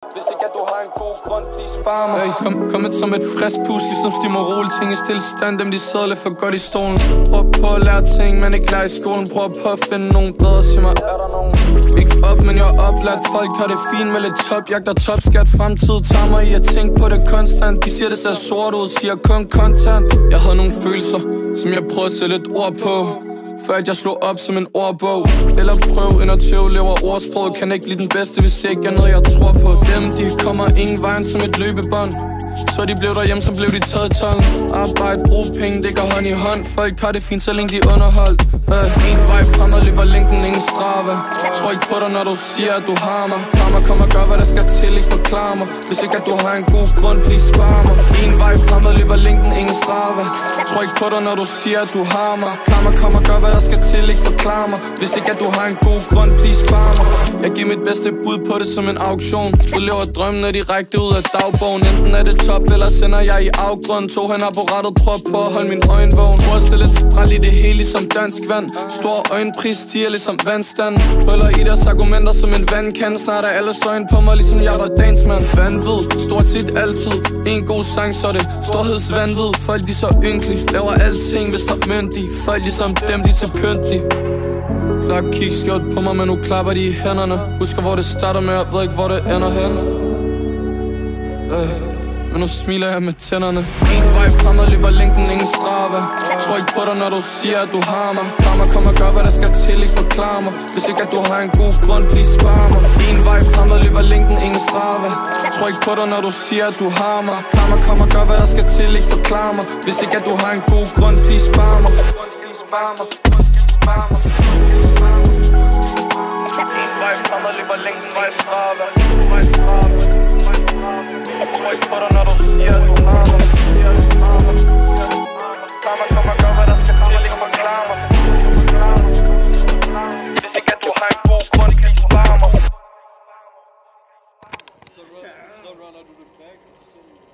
Hvis ikke at du har en god grund, please spar mig. Hey, kommet som et frisk pus, ligesom Stim og Rol. Ting i stillestand, dem de sidder lidt for godt i stolen. Prøv på at lære ting, man ikke lærer i skolen. Prøv på at finde nogen bedre, sig mig, er der nogen? Ikke op, men jeg er opladt. Folk har det fint med lidt top, jagter topskat. Fremtid tager mig i at tænke på det konstant. De siger det ser sort ud, siger kun kontant. Jeg havde nogle følelser, som jeg prøver at sætte et ord på, før at jeg slog op som en ordbog. Eller prøv ind og tøv, lever ordsproget. Kan ikke blive den bedste, hvis ikke er noget jeg tror på. Dem, de kommer ingen vejen som et løbebånd. Så de blev derhjemme, som blev de taget tolv. Arbejde, brug penge, det går hånd i hånd. Folk har det fint, så længe de er underholdt. En vej frem og løber længden, ingen strave. Tror ikke på dig, når du siger, at du har mig. Kom og gør, hvad der skal til, ikke forklare mig. Hvis ikke at du har en god grund, please spar mig. En vej frem og løber længden, ingen strave. Tror ikke på dig, når du siger, at du har mig. Kom og gør, hvad der skal til, ikke forklare mig. Hvis ikke at du har en god grund, please spar mig. Jeg giver mit bedste bud på det som en auktion. Du lever drømmen, når direkte ud af dagbogen. Enten er det top, eller sender jeg i afgrund. Tog hen apparatet, prøv på at holde min øjne vågen. Prøv at se lidt spræl i det hele, ligesom dansk vand. Stor øjenpris stiger ligesom vandstand. Bøller i deres argumenter som en vandkan. Snart er alles øjne på mig, ligesom jeg var dansmand. Vanvid, stort set altid. En god sang, så det storhedsvanvid. Folk de så ynkelige, laver alting hvis så myndige. Folk ligesom dem, de til pyntige. Klap kigskjort på mig, men nu klapper de i hænderne. Husker hvor det starter med, jeg ved ikke hvor det ender hen. Men nu smiler jeg med tænderne. En vej frem og løber længden, ingen strave. Tror ikke på dig, når du siger, at du har mig. Kom og gør, hvad der skal til, ikke forklare mig. Hvis ikke at du har en god grund, please spar mig. En vej frem og løber længden, ingen strave. Tror ikke på dig, når du siger, at du har mig. Kom og gør, hvad der skal til, ikke forklare mig. Hvis ikke at du har en god grund, please spar mig. En vej frem og løber længden, ingen strave. Tror ikke på dig, når du siger, at du har mig. Kom og gør, hvad der skal til, ikke forklare mig. Hvis ikke at du har en god grund, please spar mig. Så runner du det back, og så ser du det.